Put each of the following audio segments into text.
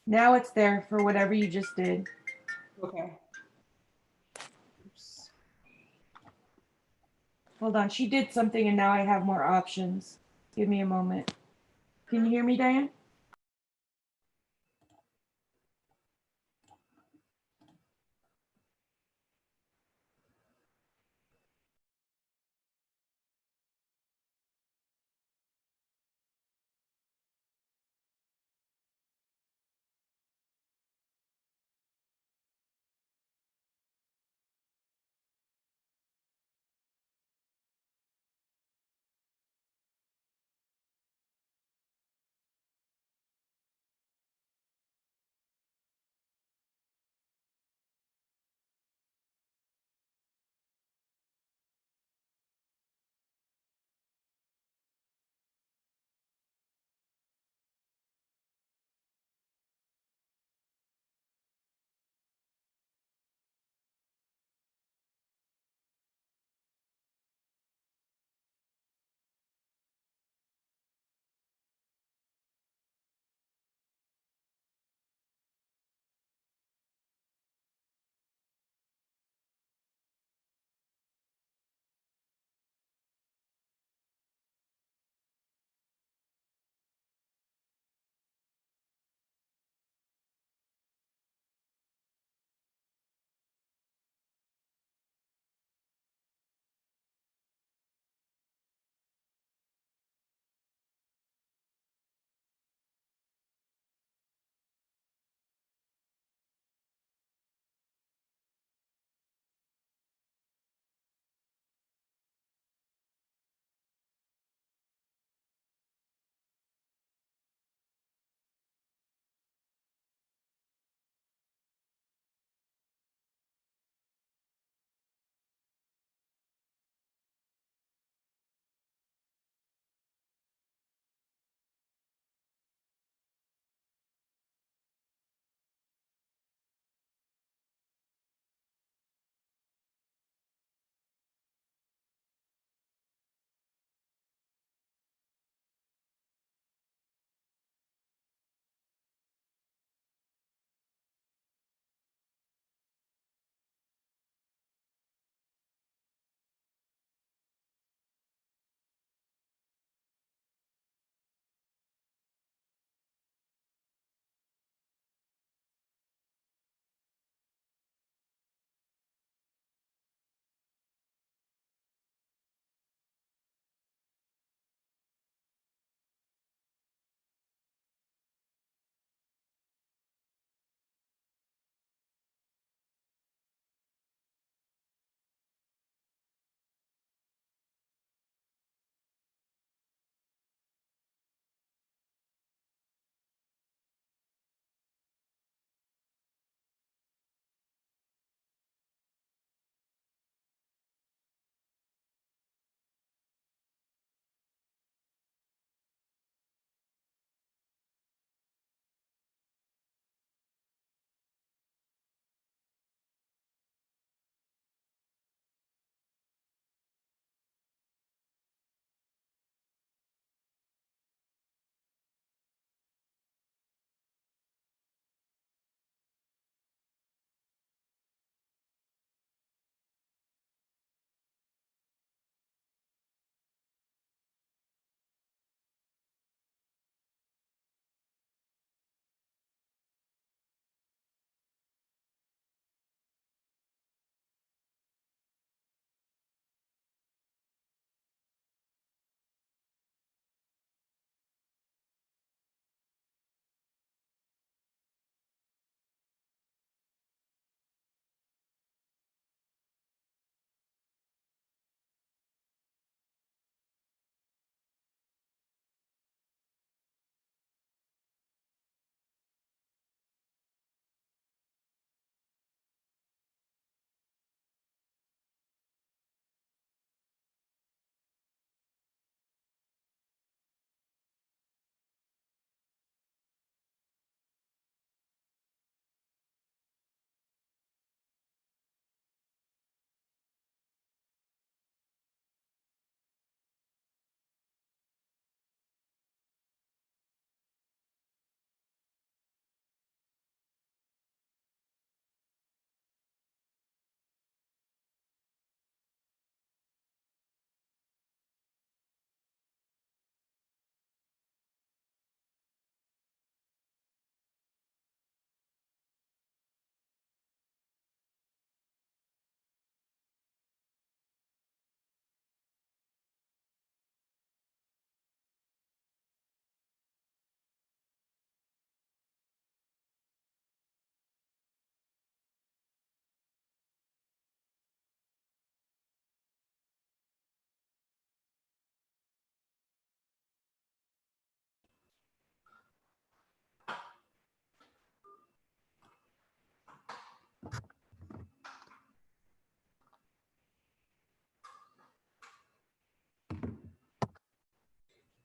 Now it's there for whatever you just did. Okay. Oops. Hold on. She did something and now I have more options. Give me a moment. Can you hear me, Diane?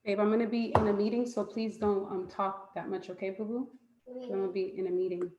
Babe, I'm gonna be in a meeting, so please don't talk that much, okay, boo boo? I'm gonna be in a meeting.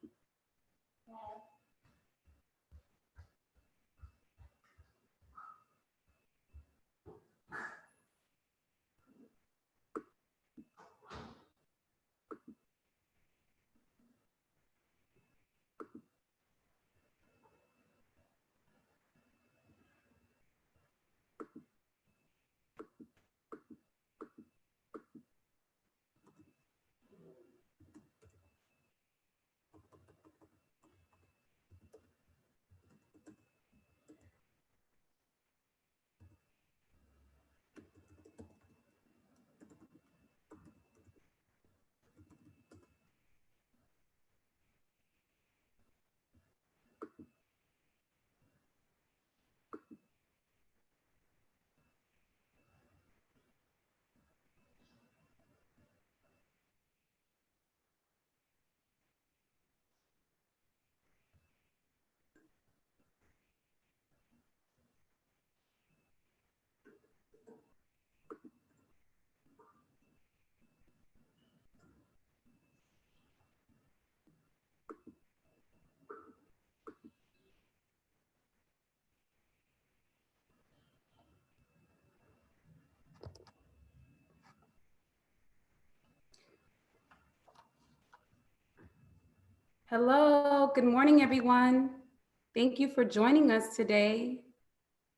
Hello, good morning, everyone. Thank you for joining us today.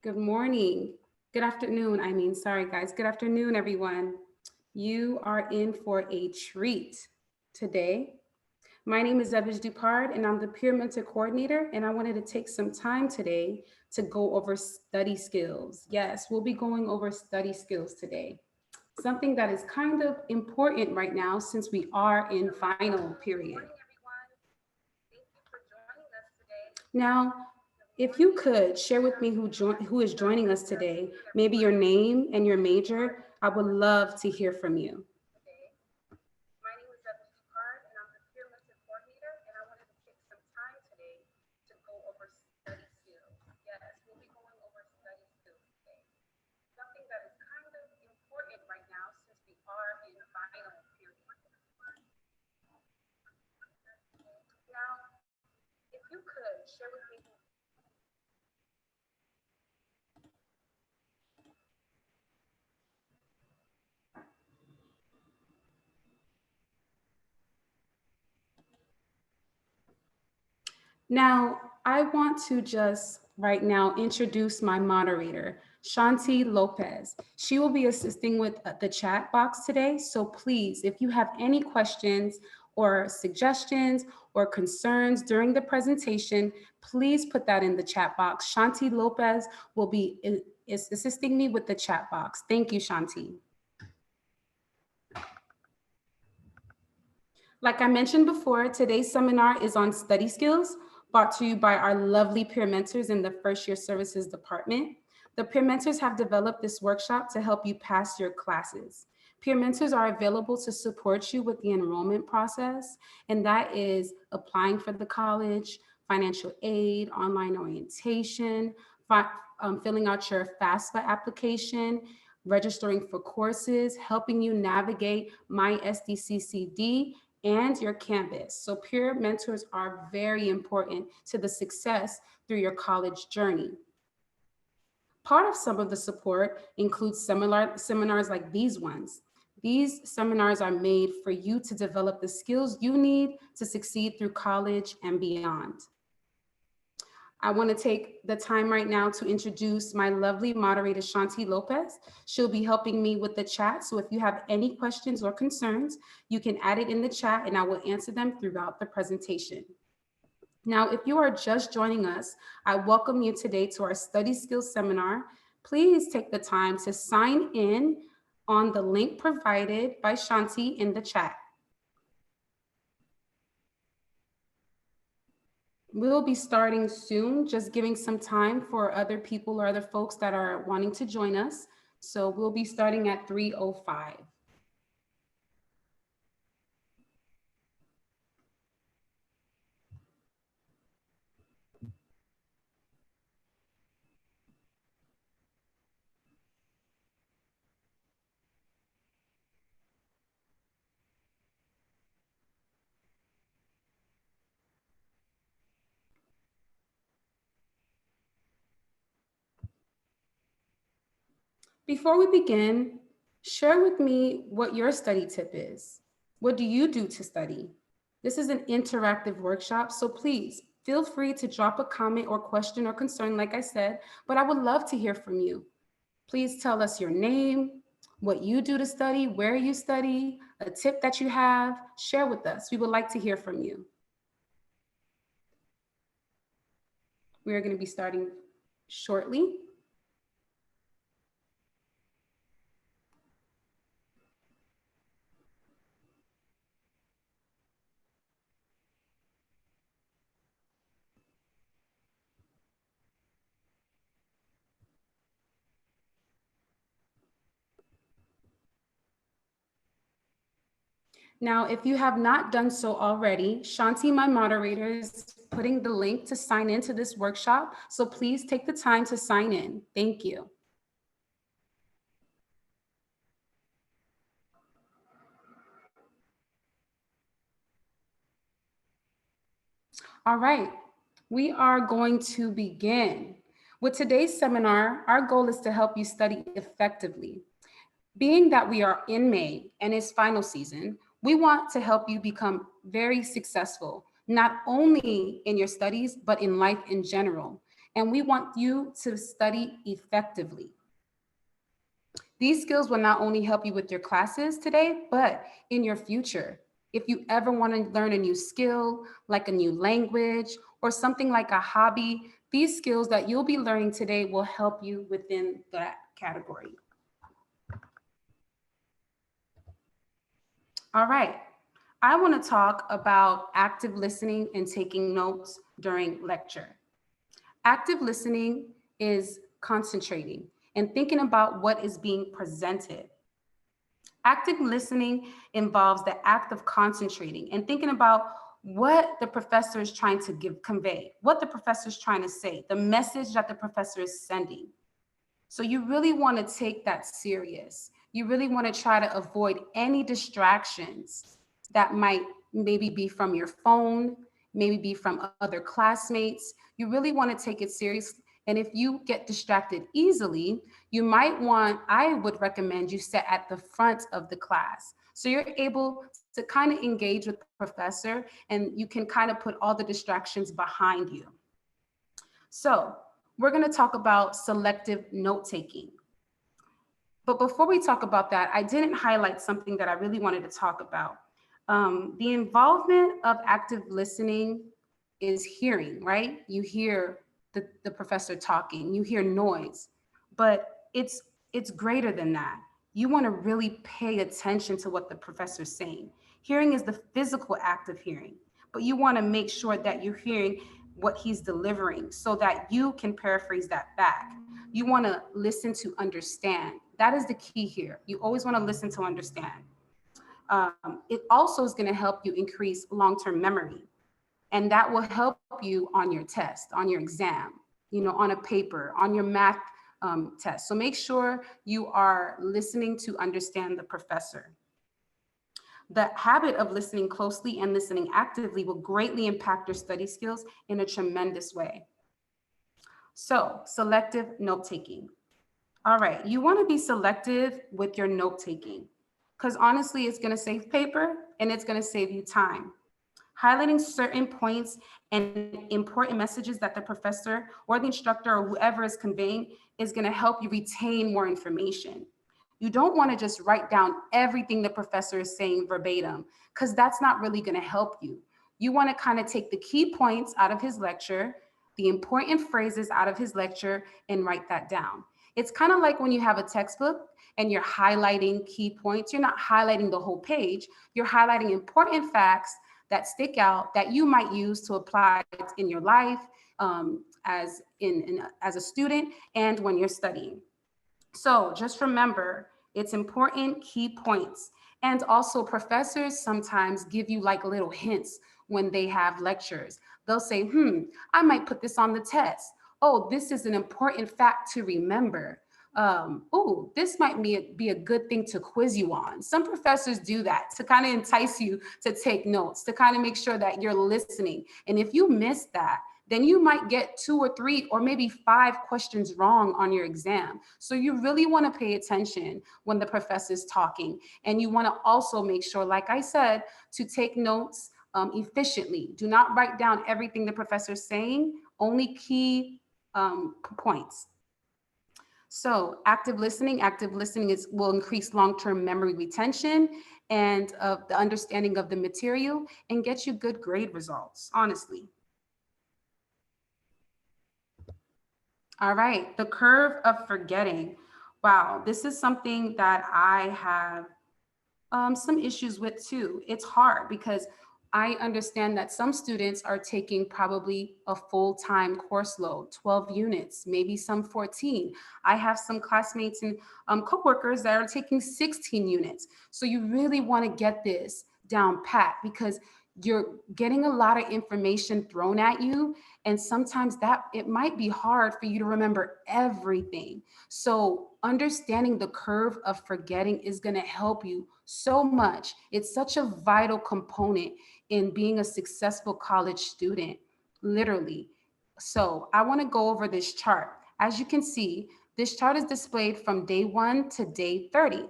Good morning. Good afternoon, I mean, sorry guys. Good afternoon, everyone. You are in for a treat today. My name is Evish Dupard, and I'm the Peer Mentor Coordinator, and I wanted to take some time today to go over study skills. Yes, we'll be going over study skills today. Something that is kind of important right now since we are in final period. Now, if you could share with me who is joining us today, maybe your name and your major, I would love to hear from you. My name is Evan Picard, and I'm the Peer Mentor Coordinator, and I wanted to take some time today to go over study skills. Yes, we'll be going over study skills today. Something that is kind of important right now since we are in final period. Now, if you could share with me who. Now, I want to just right now introduce my moderator, Shanti Lopez. She will be assisting with the chat box today. So please, if you have any questions or suggestions or concerns during the presentation, please put that in the chat box. Shanti Lopez will be is assisting me with the chat box. Thank you, Shanti. Like I mentioned before, today's seminar is on study skills, brought to you by our lovely peer mentors in the first year services department. The peer mentors have developed this workshop to help you pass your classes. Peer mentors are available to support you with the enrollment process, and that is applying for the college, financial aid, online orientation, filling out your FAFSA application, registering for courses, helping you navigate My SDCCD, and your campus. So peer mentors are very important to the success through your college journey. Part of some of the support includes seminars like these ones. These seminars are made for you to develop the skills you need to succeed through college and beyond. I want to take the time right now to introduce my lovely moderator, Shanti Lopez. She'll be helping me with the chat. So if you have any questions or concerns, you can add it in the chat and I will answer them throughout the presentation. Now, if you are just joining us, I welcome you today to our study skills seminar. Please take the time to sign in on the link provided by Shanti in the chat. We'll be starting soon, just giving some time for other people or other folks that are wanting to join us. So we'll be starting at 3:05. Before we begin, share with me what your study tip is. What do you do to study? This is an interactive workshop, so please feel free to drop a comment or question or concern, like I said, but I would love to hear from you. Please tell us your name, what you do to study, where you study, a tip that you have. Share with us. We would like to hear from you. We are going to be starting shortly. Now, if you have not done so already, Shanti, my moderator, is putting the link to sign into this workshop. So please take the time to sign in. Thank you. All right, we are going to begin. With today's seminar, our goal is to help you study effectively. Being that we are in May and it's final season, we want to help you become very successful, not only in your studies, but in life in general. And we want you to study effectively. These skills will not only help you with your classes today, but in your future. If you ever want to learn a new skill, like a new language, or something like a hobby, these skills that you'll be learning today will help you within that category. All right, I want to talk about active listening and taking notes during lecture. Active listening is concentrating and thinking about what is being presented. Active listening involves the act of concentrating and thinking about what the professor is trying to convey, what the professor is trying to say, the message that the professor is sending. So you really want to take that serious. You really want to try to avoid any distractions that might maybe be from your phone, maybe be from other classmates. You really want to take it serious. And if you get distracted easily, I would recommend you sit at the front of the class. So you're able to kind of engage with the professor and you can kind of put all the distractions behind you. So we're going to talk about selective note-taking. But before we talk about that, I didn't highlight something that I really wanted to talk about. The involvement of active listening is hearing, right? You hear the professor talking, you hear noise, but it's greater than that. You want to really pay attention to what the professor is saying. Hearing is the physical act of hearing, but you want to make sure that you're hearing what he's delivering so that you can paraphrase that back. You want to listen to understand. That is the key here. You always want to listen to understand. It also is going to help you increase long-term memory. And that will help you on your test, on your exam, on a paper, on your math test. So make sure you are listening to understand the professor. The habit of listening closely and listening actively will greatly impact your study skills in a tremendous way. So, selective note-taking. All right, you want to be selective with your note-taking because honestly, it's going to save paper and it's going to save you time. Highlighting certain points and important messages that the professor or the instructor or whoever is conveying is going to help you retain more information. You don't want to just write down everything the professor is saying verbatim because that's not really going to help you. You want to kind of take the key points out of his lecture, the important phrases out of his lecture, and write that down. It's kind of like when you have a textbook and you're highlighting key points. You're not highlighting the whole page. You're highlighting important facts that stick out that you might use to apply in your life as a student and when you're studying. So just remember, it's important key points. And also professors sometimes give you like little hints when they have lectures. They'll say, I might put this on the test. Oh, this is an important fact to remember. Oh, this might be a good thing to quiz you on. Some professors do that to kind of entice you to take notes, to kind of make sure that you're listening. And if you miss that, then you might get 2 or 3 or maybe 5 questions wrong on your exam. So you really want to pay attention when the professor is talking. And you want to also make sure, like I said, to take notes efficiently. Do not write down everything the professor is saying, only key points. So active listening will increase long-term memory retention and the understanding of the material and get you good grade results, honestly. All right, the curve of forgetting. Wow, this is something that I have some issues with too. It's hard because I understand that some students are taking probably a full-time course load, 12 units, maybe some 14. I have some classmates and coworkers that are taking 16 units. So you really want to get this down pat because you're getting a lot of information thrown at you. And sometimes that it might be hard for you to remember everything. So understanding the curve of forgetting is going to help you so much. It's such a vital component in being a successful college student, literally. So I want to go over this chart. As you can see, this chart is displayed from day 1 to day 30.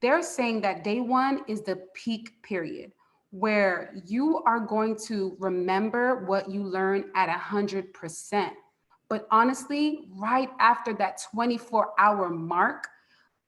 They're saying that day 1 is the peak period where you are going to remember what you learn at 100%. But honestly, right after that 24-hour mark,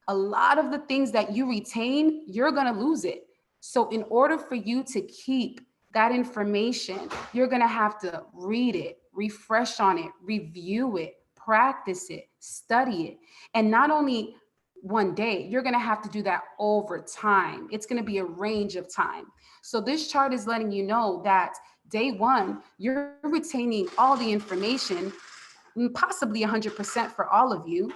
a lot of the things that you retain, you're going to lose it. So in order for you to keep that information, you're going to have to read it, refresh on it, review it, practice it, study it. And not only one day, you're going to have to do that over time. It's going to be a range of time. So this chart is letting you know that day 1, you're retaining all the information, possibly 100% for all of you.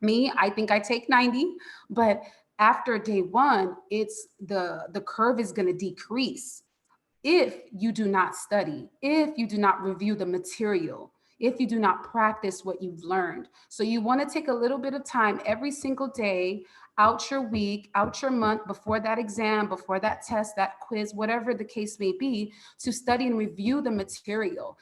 Me, I think I take 90, but after day 1, it's the curve is going to decrease if you do not study, if you do not review the material, if you do not practice what you've learned. So you want to take a little bit of time every single day, out your week, out your month, before that exam, before that test, that quiz, whatever the case may be, to study and review the material.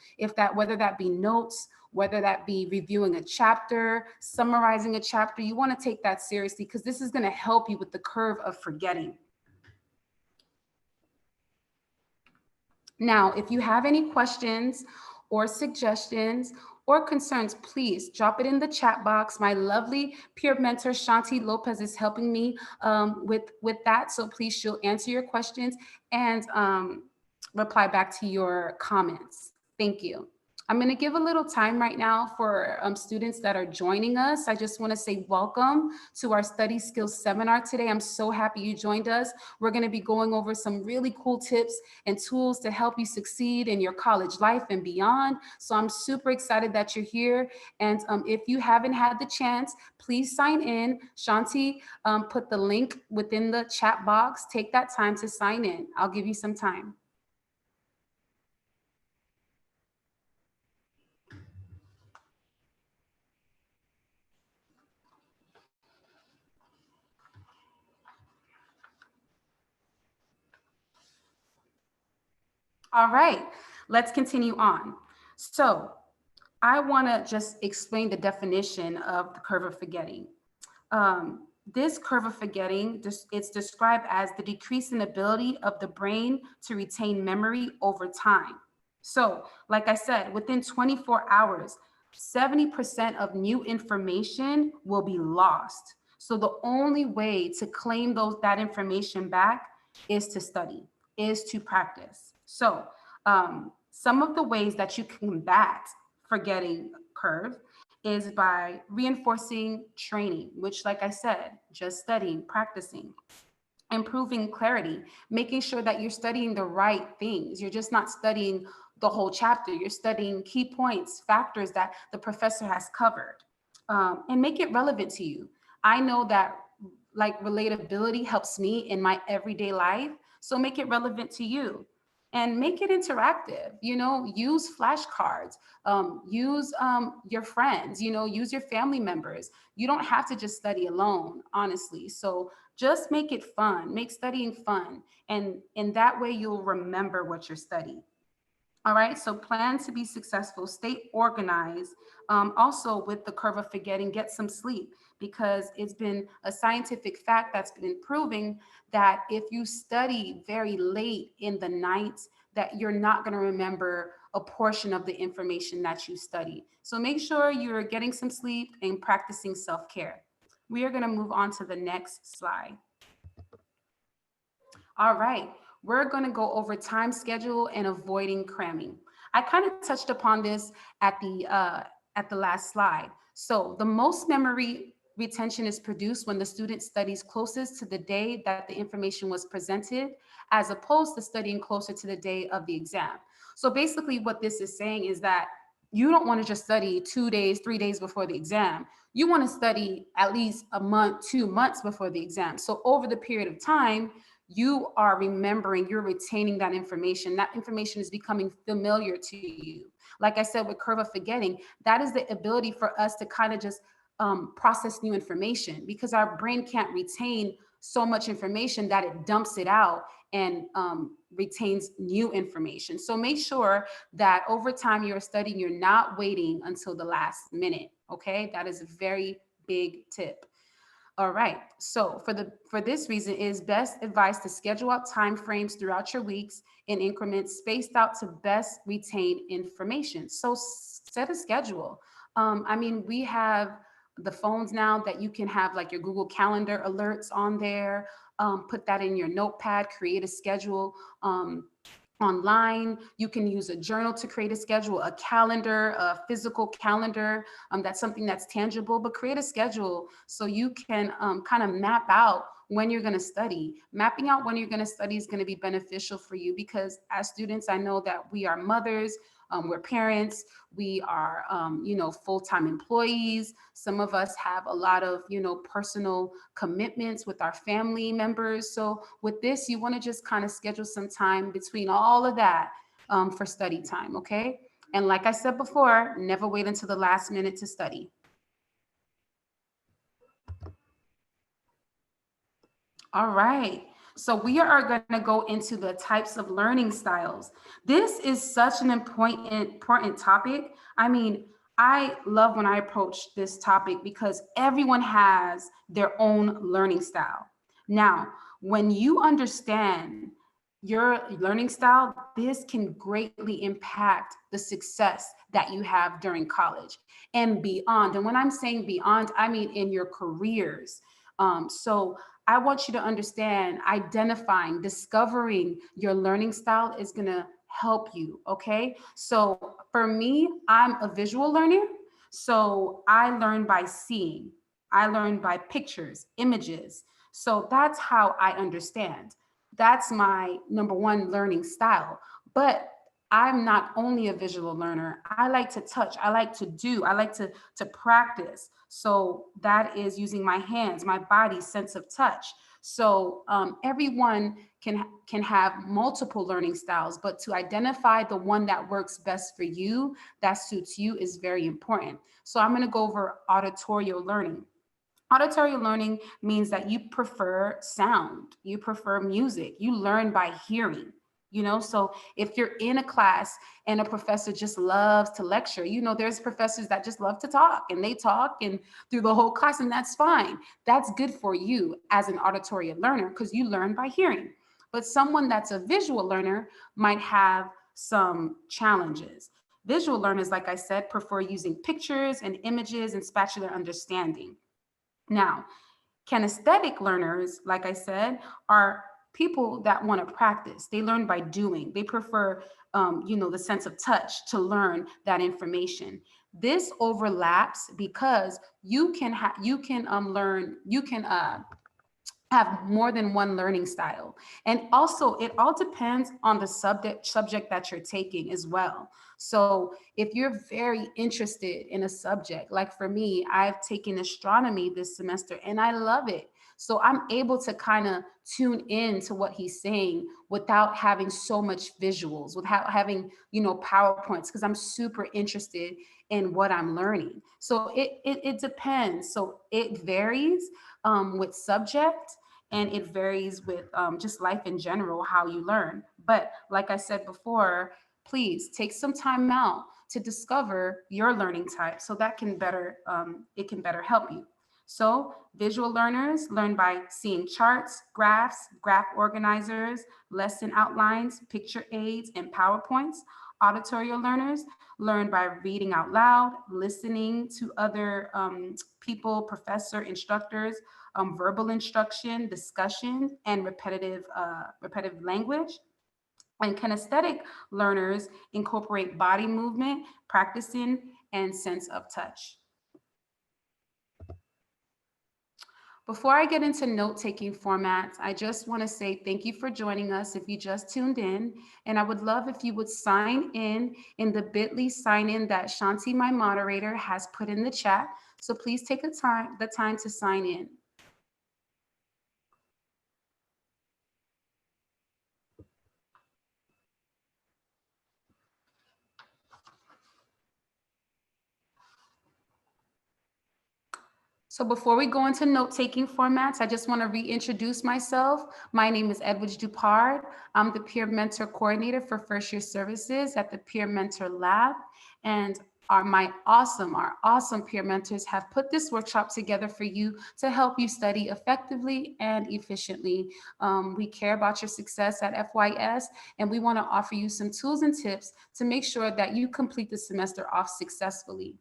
Whether that be notes, whether that be reviewing a chapter, summarizing a chapter, you want to take that seriously because this is going to help you with the curve of forgetting. Now, if you have any questions or suggestions or concerns, please drop it in the chat box. My lovely peer mentor, Shanti Lopez, is helping me with that. So please, she'll answer your questions and reply back to your comments. Thank you. I'm going to give a little time right now for students that are joining us. I just want to say welcome to our Study Skills seminar today. I'm so happy you joined us. We're going to be going over some really cool tips and tools to help you succeed in your college life and beyond. So I'm super excited that you're here. And if you haven't had the chance, please sign in. Shanti put the link within the chat box. Take that time to sign in. I'll give you some time. All right, let's continue on. So I want to just explain the definition of the curve of forgetting. This curve of forgetting, it's described as the decrease in ability of the brain to retain memory over time. So like I said, within 24 hours, 70% of new information will be lost. So the only way to claim that information back is to study, is to practice. So some of the ways that you can combat forgetting curve is by reinforcing training, which, like I said, just studying, practicing, improving clarity, making sure that you're studying the right things. You're just not studying the whole chapter. You're studying key points, factors that the professor has covered, and make it relevant to you. I know that like relatability helps me in my everyday life. So make it relevant to you. And make it interactive, use flashcards, use your friends, use your family members. You don't have to just study alone, honestly. So just make it fun, make studying fun. And in that way, you'll remember what you're studying. All right, so plan to be successful, stay organized. Also, with the curve of forgetting, get some sleep, because it's been a scientific fact that's been proving that if you study very late in the night, that you're not going to remember a portion of the information that you studied. So make sure you're getting some sleep and practicing self-care. We are going to move on to the next slide. All right, we're going to go over time schedule and avoiding cramming. I kind of touched upon this at the last slide. So the most memory retention is produced when the student studies closest to the day that the information was presented, as opposed to studying closer to the day of the exam. So basically, what this is saying is that you don't want to just study 2 days, 3 days before the exam. You want to study at least a month, 2 months before the exam. So over the period of time, you are remembering, you're retaining that information. That information is becoming familiar to you. Like I said, with curve of forgetting, that is the ability for us to kind of just process new information, because our brain can't retain so much information that it dumps it out and retains new information. So make sure that over time you're studying, you're not waiting until the last minute. Okay, that is a very big tip. All right. So for this reason, it is best advised to schedule out time frames throughout your weeks in increments spaced out to best retain information. So set a schedule. I mean, we have the phones now that you can have like your Google Calendar alerts on there. Put that in your notepad, create a schedule. Online, you can use a journal to create a schedule, a calendar, a physical calendar. That's something that's tangible, but create a schedule so you can kind of map out when you're going to study. Mapping out when you're going to study is going to be beneficial for you, because as students, I know that we are mothers, we're parents, we are, full-time employees. Some of us have a lot of, personal commitments with our family members. So with this, you want to just kind of schedule some time between all of that for study time, okay? And like I said before, never wait until the last minute to study. All right. So we are going to go into the types of learning styles. This is such an important topic. I mean, I love when I approach this topic because everyone has their own learning style. Now, when you understand your learning style, this can greatly impact the success that you have during college and beyond. And when I'm saying beyond, I mean in your careers. So I want you to understand identifying, discovering your learning style is going to help you. Okay. So for me, I'm a visual learner. So I learn by seeing, I learn by pictures, images. So that's how I understand. That's my number one learning style. But I'm not only a visual learner. I like to touch. I like to do. I like to practice. So that is using my hands, my body, sense of touch. So everyone can have multiple learning styles, but to identify the one that works best for you, that suits you, is very important. So I'm going to go over auditorial learning. Auditory learning means that you prefer sound, you prefer music, you learn by hearing. So if you're in a class and a professor just loves to lecture, there's professors that just love to talk, and they talk and through the whole class, and that's fine. That's good for you as an auditory learner because you learn by hearing. But someone that's a visual learner might have some challenges. Visual learners, like I said, prefer using pictures and images and spatula understanding. Now, kinesthetic learners, like I said, are people that want to practice. They learn by doing. They prefer, the sense of touch to learn that information. This overlaps because you can learn. You can have more than one learning style. And also it all depends on the subject that you're taking as well. So if you're very interested in a subject, like for me, I've taken astronomy this semester and I love it. So I'm able to kind of tune in to what he's saying without having so much visuals, without having, PowerPoints, because I'm super interested in what I'm learning. So it depends. So it varies with subject, and it varies with just life in general, how you learn. But like I said before, please take some time out to discover your learning type so that can better, it can better help you. So visual learners learn by seeing charts, graphs, graph organizers, lesson outlines, picture aids, and PowerPoints. Auditory learners learn by reading out loud, listening to other people, professor, instructors, verbal instruction, discussion, and repetitive language. And kinesthetic learners incorporate body movement, practicing, and sense of touch. Before I get into note-taking formats, I just want to say thank you for joining us if you just tuned in. And I would love if you would sign in the bit.ly sign in that Shanti, my moderator, has put in the chat. So please take the time to sign in. So before we go into note-taking formats, I just want to reintroduce myself. My name is Edwidge Dupard. I'm the Peer Mentor Coordinator for First Year Services at the Peer Mentor Lab. And our awesome peer mentors have put this workshop together for you to help you study effectively and efficiently. We care about your success at FYS, and we want to offer you some tools and tips to make sure that you complete the semester off successfully.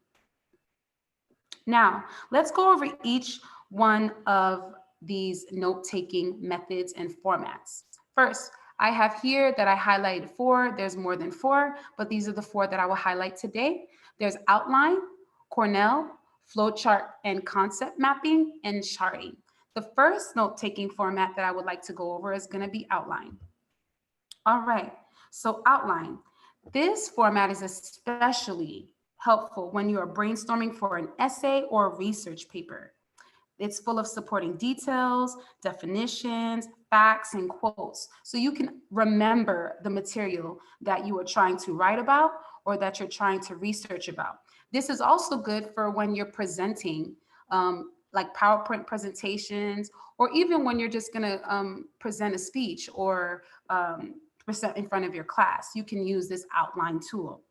Now, let's go over each one of these note-taking methods and formats. First, I have here that I highlighted 4. There's more than 4, but these are the 4 that I will highlight today. There's outline, Cornell, flowchart and concept mapping, and charting. The first note-taking format that I would like to go over is going to be outline. All right, so outline. This format is especially helpful when you are brainstorming for an essay or a research paper. It's full of supporting details, definitions, facts, and quotes, so you can remember the material that you are trying to write about or that you're trying to research about. This is also good for when you're presenting, like PowerPoint presentations, or even when you're just gonna present a speech or present in front of your class. You can use this outline tool.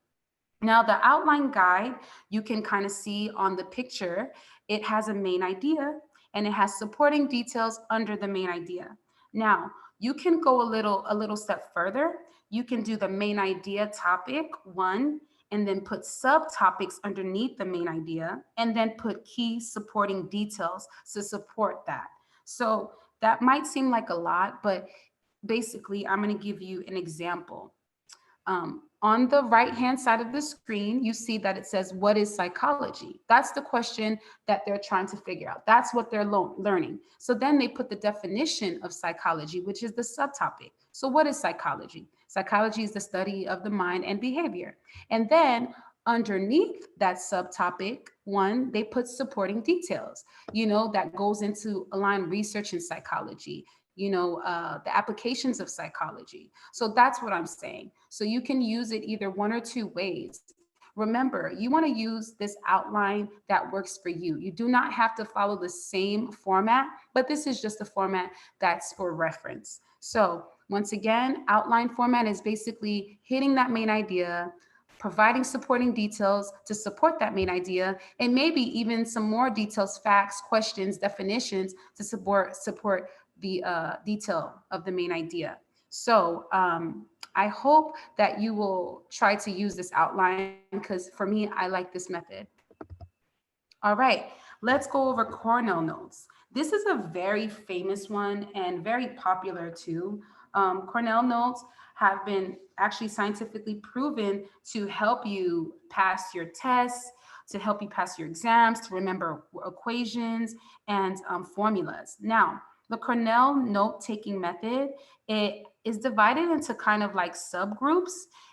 Now, the outline guide, you can kind of see on the picture, it has a main idea and it has supporting details under the main idea. Now, you can go a little step further. You can do the main idea topic 1, and then put subtopics underneath the main idea, and then put key supporting details to support that. So that might seem like a lot, but basically, I'm going to give you an example. On the right-hand side of the screen, you see that it says, what is psychology? That's the question that they're trying to figure out. That's what they're learning. So then they put the definition of psychology, which is the subtopic. So what is psychology? Psychology is the study of the mind and behavior. And then underneath that subtopic 1, they put supporting details, that goes into aligned research in psychology, the applications of psychology. So that's what I'm saying. So you can use it either 1 or 2 ways. Remember, you want to use this outline that works for you. You do not have to follow the same format, but this is just a format that's for reference. So once again, outline format is basically hitting that main idea, providing supporting details to support that main idea, and maybe even some more details, facts, questions, definitions to support the detail of the main idea. So I hope that you will try to use this outline, because for me, I like this method. All right, let's go over Cornell notes. This is a very famous one and very popular too. Cornell notes have been actually scientifically proven to help you pass your tests, to help you pass your exams, to remember equations and formulas. Now, the Cornell note-taking method, it is divided into kind of like subgroups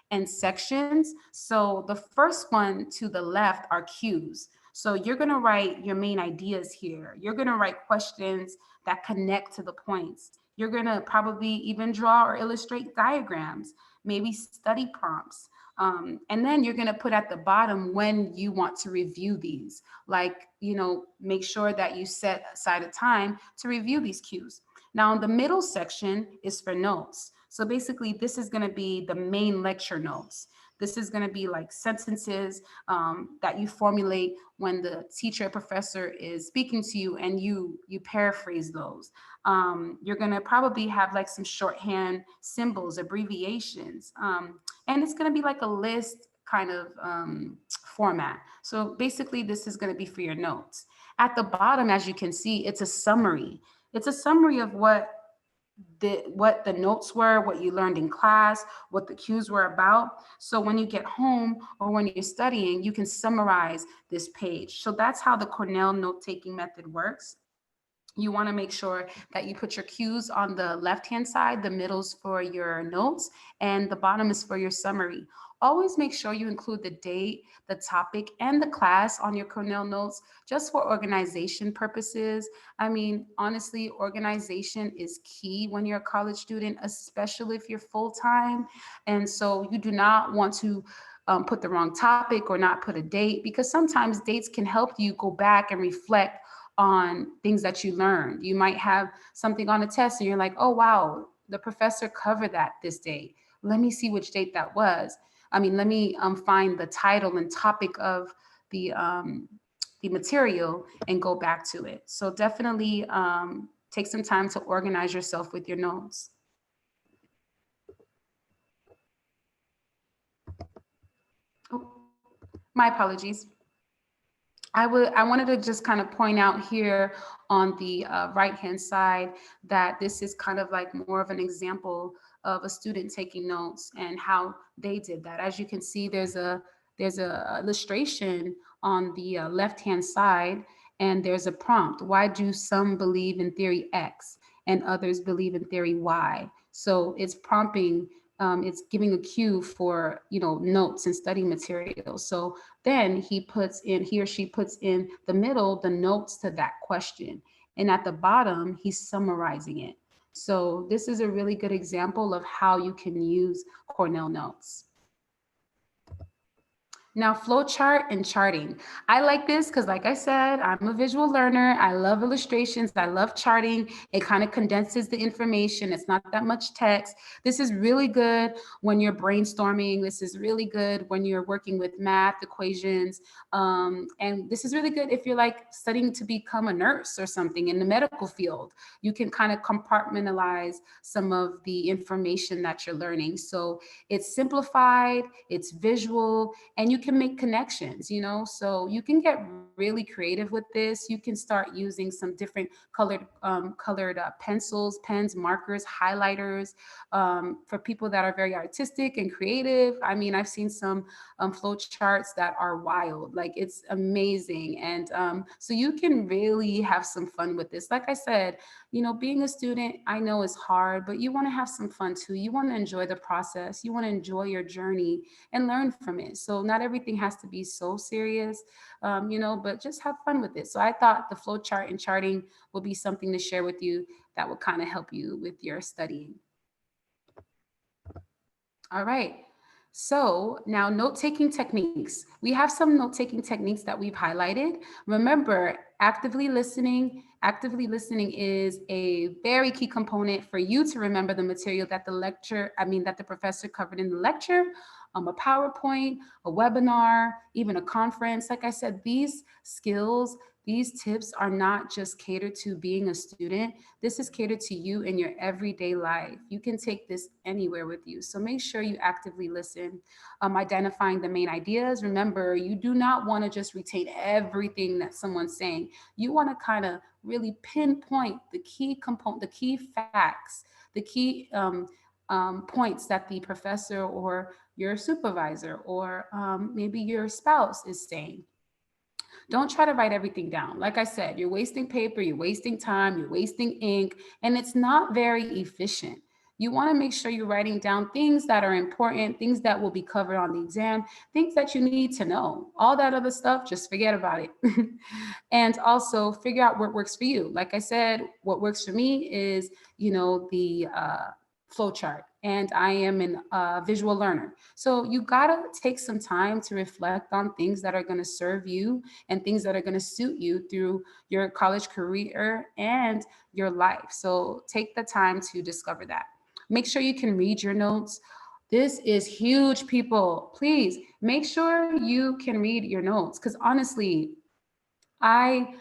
and sections. So the first one to the left are cues. So you're going to write your main ideas here. You're going to write questions that connect to the points. You're going to probably even draw or illustrate diagrams, maybe study prompts. And then you're going to put at the bottom when you want to review these, like, make sure that you set aside a time to review these cues. Now, the middle section is for notes. So basically, this is going to be the main lecture notes. This is going to be like sentences that you formulate when the teacher or professor is speaking to you, and you paraphrase those. You're going to probably have like some shorthand symbols, abbreviations, and it's going to be like a list kind of format. So basically, this is going to be for your notes. At the bottom, as you can see, it's a summary. It's a summary of what the notes were, what you learned in class, what the cues were about. So when you get home or when you're studying, you can summarize this page. So that's how the Cornell note-taking method works. You want to make sure that you put your cues on the left-hand side, the middle's for your notes, and the bottom is for your summary. Always make sure you include the date, the topic, and the class on your Cornell notes, just for organization purposes. I mean, honestly, organization is key when you're a college student, especially if you're full-time. And so you do not want to put the wrong topic or not put a date, because sometimes dates can help you go back and reflect on things that you learned. You might have something on a test and you're like, oh, wow, the professor covered that this date. Let me see which date that was. Let me find the title and topic of the material and go back to it. So definitely take some time to organize yourself with your notes. Oh, my apologies. I wanted to just kind of point out here on the right-hand side that this is kind of like more of an example of a student taking notes and how they did that. As you can see, there's a illustration on the left-hand side, and there's a prompt. Why do some believe in theory X and others believe in theory Y? So it's prompting, it's giving a cue for, notes and study materials. So then he or she puts in the middle the notes to that question. And at the bottom, he's summarizing it. So this is a really good example of how you can use Cornell Notes. Now, flowchart and charting. I like this because, like I said, I'm a visual learner. I love illustrations. I love charting. It kind of condenses the information. It's not that much text. This is really good when you're brainstorming. This is really good when you're working with math equations. And this is really good if you're like studying to become a nurse or something in the medical field. You can kind of compartmentalize some of the information that you're learning. So it's simplified, it's visual, and you can make connections, so you can get really creative with this. You can start using some different colored pencils, pens, markers, highlighters, for people that are very artistic and creative. I've seen some flow charts that are wild, like it's amazing. And so you can really have some fun with this. Like I said, being a student, I know is hard, but you want to have some fun too. You want to enjoy the process. You want to enjoy your journey and learn from it. So not everything has to be so serious, but just have fun with it. So I thought the flow chart and charting will be something to share with you that will kind of help you with your studying. All right. So now note-taking techniques. We have some note-taking techniques that we've highlighted. Remember, actively listening is a very key component for you to remember the material that the professor covered in the lecture, a PowerPoint, a webinar, even a conference. Like I said, these skills, these tips are not just catered to being a student. This is catered to you in your everyday life. You can take this anywhere with you. So make sure you actively listen. Identifying the main ideas. Remember, you do not want to just retain everything that someone's saying. You want to kind of really pinpoint the key component, the key facts, the key points that the professor or your supervisor or maybe your spouse is saying. Don't try to write everything down. Like I said, you're wasting paper, you're wasting time, you're wasting ink, and it's not very efficient. You want to make sure you're writing down things that are important, things that will be covered on the exam, things that you need to know. All that other stuff, just forget about it. And also figure out what works for you. Like I said, what works for me is, the flow chart, and I am a visual learner. So you gotta take some time to reflect on things that are gonna serve you and things that are gonna suit you through your college career and your life. So take the time to discover that. Make sure you can read your notes. This is huge, people. Please make sure you can read your notes, because honestly, I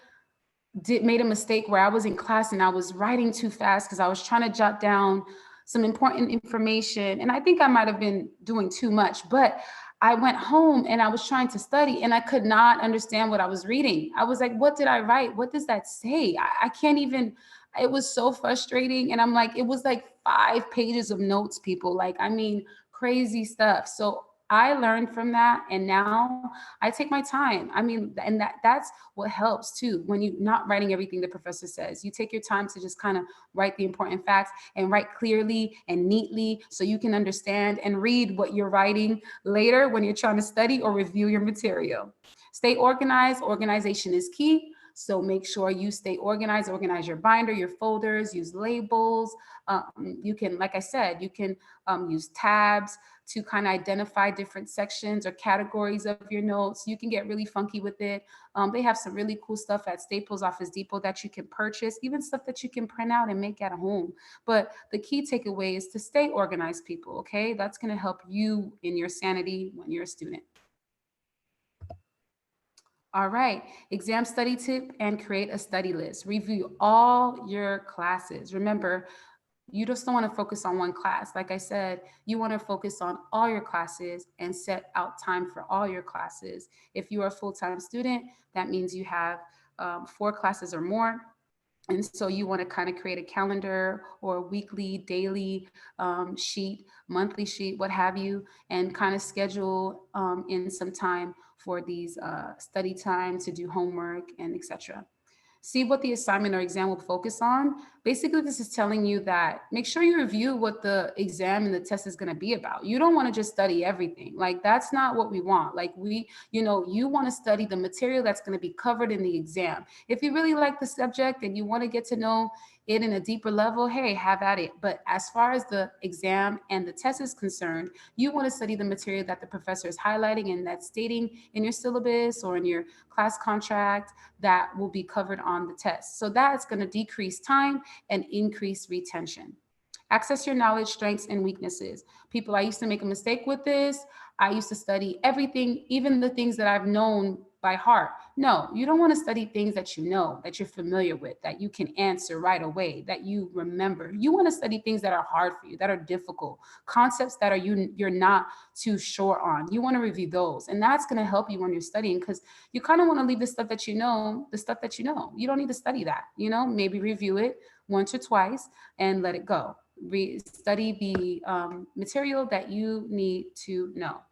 made a mistake where I was in class and I was writing too fast because I was trying to jot down some important information. And I think I might have been doing too much, but I went home and I was trying to study and I could not understand what I was reading. I was like, what did I write? What does that say? I can't even, it was so frustrating. And I'm like, it was like 5 pages of notes, people. Like, I mean, crazy stuff. So I learned from that. And now I take my time. I mean, and that's what helps too. When you're not writing everything the professor says, you take your time to just kind of write the important facts and write clearly and neatly so you can understand and read what you're writing later when you're trying to study or review your material. Stay organized. Organization is key. So make sure you stay organized, organize your binder, your folders, use labels. You can, like I said, you can use tabs to kind of identify different sections or categories of your notes. You can get really funky with it. They have some really cool stuff at Staples, Office Depot that you can purchase, even stuff that you can print out and make at home. But the key takeaway is to stay organized, people, okay? That's gonna help you in your sanity when you're a student. All right, exam study tip and create a study list. Review all your classes. Remember, you just don't want to focus on one class. Like I said, you want to focus on all your classes and set out time for all your classes. If you are a full-time student, that means you have 4 classes or more. And so you want to kind of create a calendar or a weekly, daily sheet, monthly sheet, what have you, and kind of schedule in some time for these study time to do homework and etc. See what the assignment or exam will focus on. Basically, this is telling you that make sure you review what the exam and the test is going to be about. You don't want to just study everything. Like, that's not what we want. Like, you want to study the material that's going to be covered in the exam. If you really like the subject and you want to get to know it in a deeper level, hey, have at it. But as far as the exam and the test is concerned, you want to study the material that the professor is highlighting and that's stating in your syllabus or in your class contract that will be covered on the test. So that's going to decrease time and increase retention. Access your knowledge, strengths, and weaknesses. People, I used to make a mistake with this. I used to study everything, even the things that I've known by heart. No, you don't want to study things that you know, that you're familiar with, that you can answer right away, that you remember. You want to study things that are hard for you, that are difficult, concepts that you're not too sure on. You want to review those. And that's going to help you when you're studying, because you kind of want to leave the stuff that you know, the stuff that you know. You don't need to study that, maybe review it once or twice and let it go. Study the material that you need to know.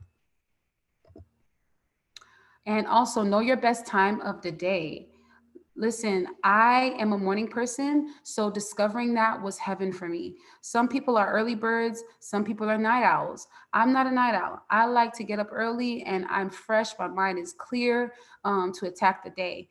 And also know your best time of the day. Listen, I am a morning person, so discovering that was heaven for me. Some people are early birds, some people are night owls. I'm not a night owl. I like to get up early and I'm fresh, my mind is clear to attack the day.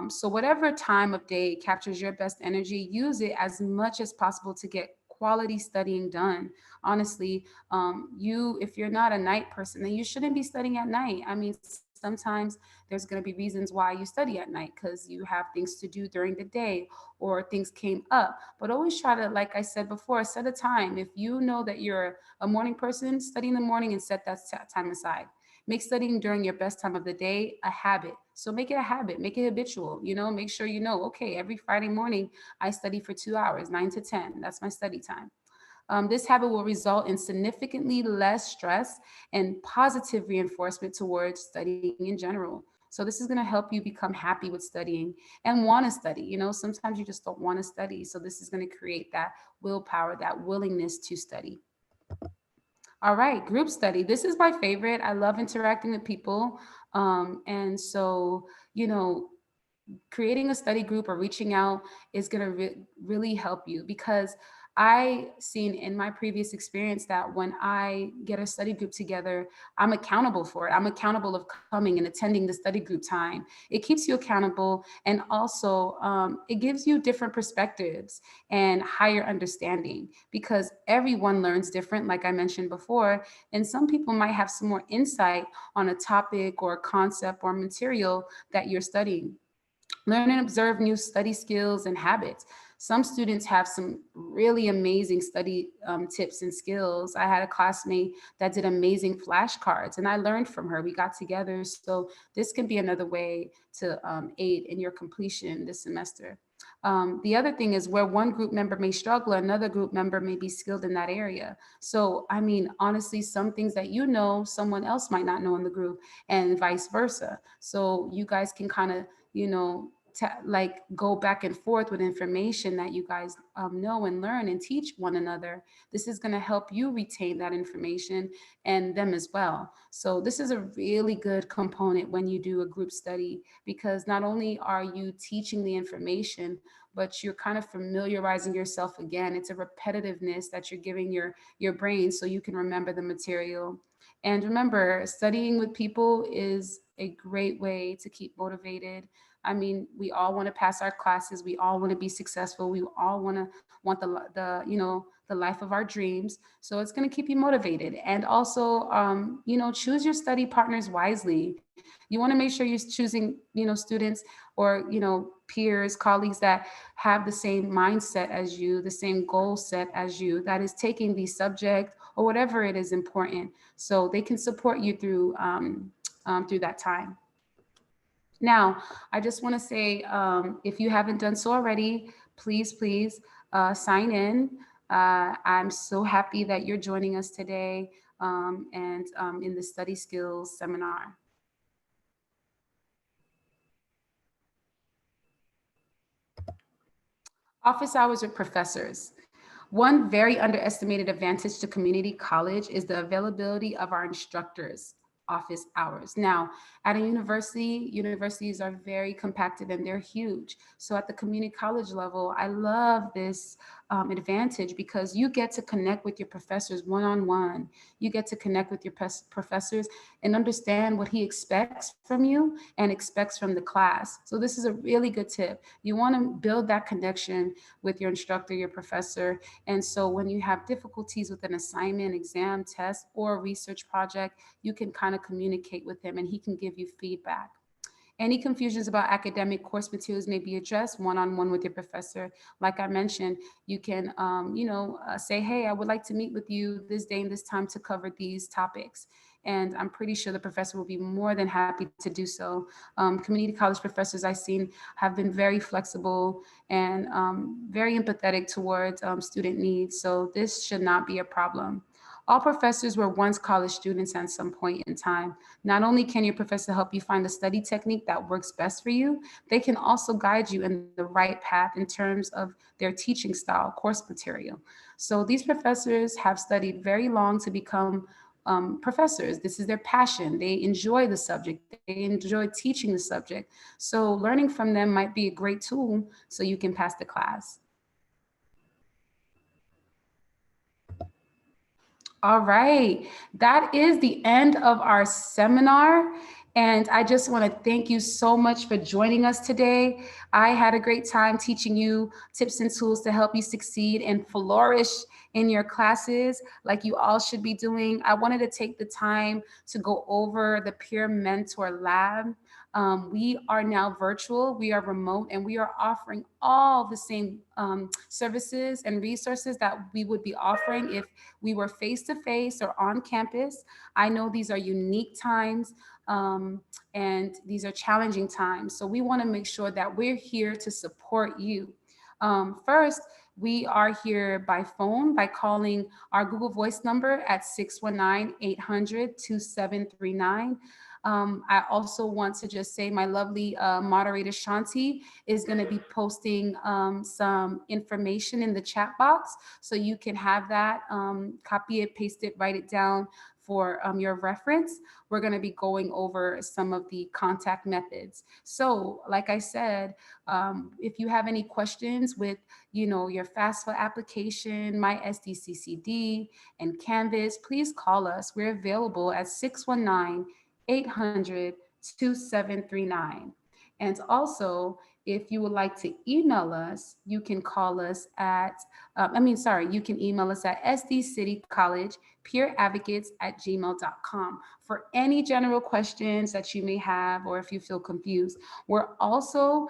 So whatever time of day captures your best energy, use it as much as possible to get quality studying done. Honestly, if you're not a night person, then you shouldn't be studying at night. I mean, sometimes there's going to be reasons why you study at night because you have things to do during the day or things came up. But always try to, like I said before, set a time. If you know that you're a morning person, study in the morning and set that time aside. Make studying during your best time of the day a habit. So make it a habit, make it habitual, make sure okay, every Friday morning I study for 2 hours, 9 to 10. That's my study time. This habit will result in significantly less stress and positive reinforcement towards studying in general. So this is going to help you become happy with studying and want to study. Sometimes you just don't want to study. So this is going to create that willpower, that willingness to study. All right, group study. This is my favorite. I love interacting with people. And so, creating a study group or reaching out is going to really help you, because I seen in my previous experience that when I get a study group together, I'm accountable for it. I'm accountable of coming and attending the study group time. It keeps you accountable, and also it gives you different perspectives and higher understanding, because everyone learns different, like I mentioned before, and some people might have some more insight on a topic or a concept or material that you're studying. Learn and observe new study skills and habits. Some students have some really amazing study tips and skills. I had a classmate that did amazing flashcards, and I learned from her. We got together. So this can be another way to aid in your completion this semester. The other thing is where one group member may struggle, another group member may be skilled in that area. So, I mean, honestly, some things that you know, someone else might not know in the group, and vice versa. So you guys can kind of, you know, like go back and forth with information that you guys know and learn and teach one another. This is going to help you retain that information and them as well. So this is a really good component when you do a group study, because not only are you teaching the information, but you're kind of familiarizing yourself again. It's a repetitiveness that you're giving your brain so you can remember the material. And remember, studying with people is a great way to keep motivated. I mean, we all want to pass our classes. We all want to be successful. We all want the the life of our dreams. So it's going to keep you motivated. And also, choose your study partners wisely. You want to make sure you're choosing, students or, peers, colleagues that have the same mindset as you, the same goal set as you, that is taking the subject or whatever it is important, so they can support you through that time. Now, I just want to say, if you haven't done so already, please sign in. I'm so happy that you're joining us today and in the study skills seminar. Office hours with professors. One very underestimated advantage to community college is the availability of our instructors' office hours. Now, at a university, universities are very compacted and they're huge. So at the community college level, I love this advantage because you get to connect with your professors one-on-one. You get to connect with your professors and understand what he expects from you and expects from the class. So this is a really good tip. You want to build that connection with your instructor, your professor. And so when you have difficulties with an assignment, exam, test, or research project, you can kind of communicate with him and he can give you feedback. Any confusions about academic course materials may be addressed one-on-one with your professor. Like I mentioned, you can, say, hey, I would like to meet with you this day and this time to cover these topics. And I'm pretty sure the professor will be more than happy to do so. Community college professors I've seen have been very flexible and very empathetic towards student needs. So this should not be a problem. All professors were once college students at some point in time. Not only can your professor help you find the study technique that works best for you, they can also guide you in the right path in terms of their teaching style, course material. So these professors have studied very long to become professors. This is their passion. They enjoy the subject. They enjoy teaching the subject. So learning from them might be a great tool so you can pass the class. All right, that is the end of our seminar. And I just want to thank you so much for joining us today. I had a great time teaching you tips and tools to help you succeed and flourish in your classes like you all should be doing. I wanted to take the time to go over the Peer Mentor Lab. We are now virtual, we are remote, and we are offering all the same services and resources that we would be offering if we were face-to-face or on campus. I know these are unique times and these are challenging times. So we want to make sure that we're here to support you. First, we are here by phone by calling our Google Voice number at 619-800-2739. I also want to just say my lovely moderator Shanti is going to be posting some information in the chat box, so you can have that, copy it, paste it, write it down for your reference. We're going to be going over some of the contact methods. So like I said, if you have any questions with, your FAFSA application, my SDCCD, and Canvas, please call us. We're available at 619-800-2739. And also, If you would like to email us, you can call us at, you can email us at sdcitycollegepeeradvocates@gmail.com for any general questions that you may have, or if you feel confused. We're also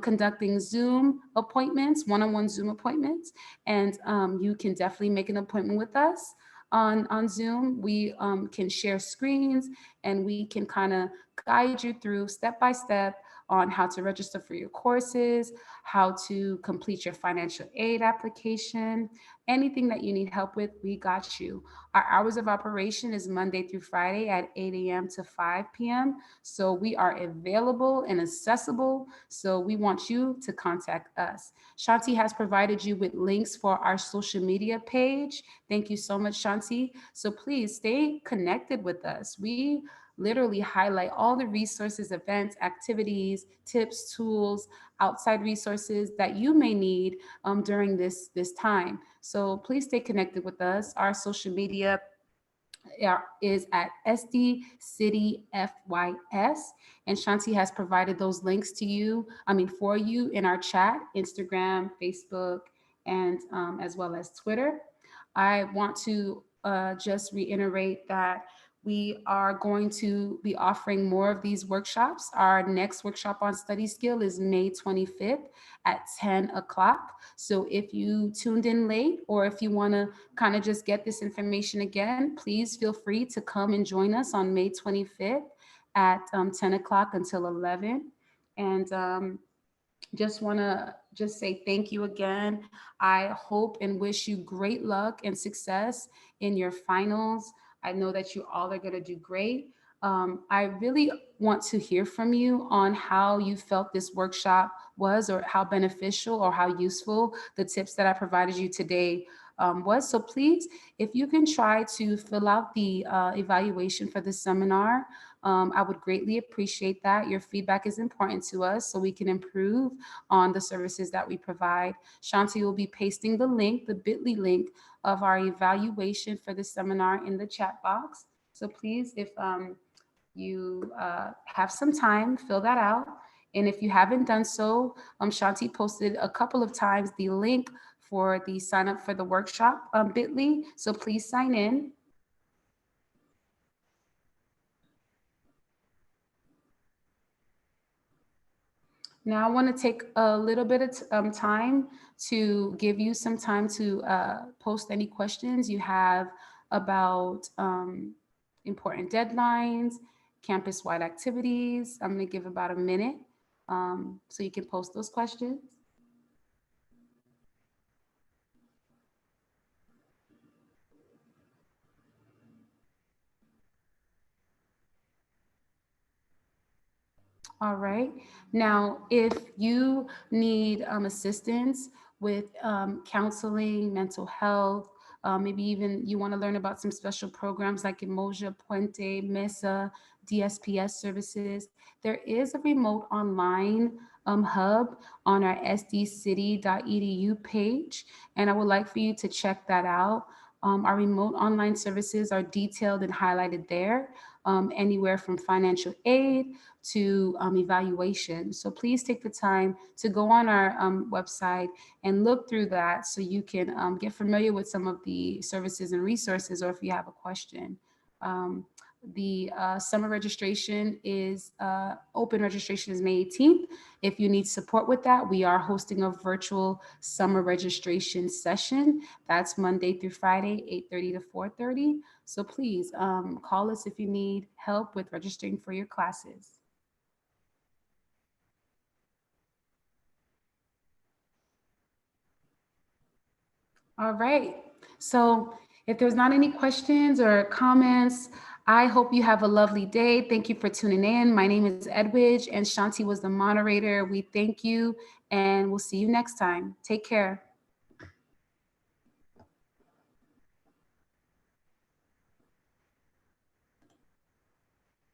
conducting Zoom appointments, one-on-one Zoom appointments, and you can definitely make an appointment with us on Zoom. We can share screens, and we can kind of guide you through step by step on how to register for your courses, how to complete your financial aid application, anything that you need help with, we got you. Our hours of operation is Monday through Friday at 8 a.m. to 5 p.m. So we are available and accessible. So we want you to contact us. Shanti has provided you with links for our social media page. Thank you so much, Shanti. So please stay connected with us. We literally highlight all the resources, events, activities, tips, tools, outside resources that you may need during this time. So please stay connected with us. Our social media is at SD City FYS, and Shanti has provided those links for you in our chat, Instagram, Facebook, and as well as Twitter. I want to just reiterate that we are going to be offering more of these workshops. Our next workshop on study skill is May 25th at 10 o'clock. So if you tuned in late, or if you want to kind of just get this information again, please feel free to come and join us on May 25th at 10 o'clock until 11. And just want to just say thank you again. I hope and wish you great luck and success in your finals. I know that you all are going to do great. I really want to hear from you on how you felt this workshop was, or how beneficial or how useful the tips that I provided you today was. So please, if you can try to fill out the evaluation for the seminar, I would greatly appreciate that. Your feedback is important to us so we can improve on the services that we provide. Shanti will be pasting the link, the bit.ly link of our evaluation for the seminar in the chat box. So please, if you have some time, fill that out. And if you haven't done so, Shanti posted a couple of times the link for the sign up for the workshop bit.ly. So please sign in. Now I want to take a little bit of time to give you some time to post any questions you have about important deadlines, campus-wide activities. I'm going to give about a minute so you can post those questions. All right. Now, if you need assistance with counseling, mental health, maybe even you want to learn about some special programs like Emoja, Puente, Mesa, DSPS services, there is a remote online hub on our sdcity.edu page, and I would like for you to check that out. Our remote online services are detailed and highlighted there, anywhere from financial aid to evaluation. So please take the time to go on our website and look through that so you can get familiar with some of the services and resources, or if you have a question. The summer registration is open registration is May 18th. If you need support with that, we are hosting a virtual summer registration session. That's Monday through Friday, 8:30 to 4:30. So please call us if you need help with registering for your classes. All right. So if there's not any questions or comments, I hope you have a lovely day. Thank you for tuning in. My name is Edwidge, and Shanti was the moderator. We thank you, and we'll see you next time. Take care.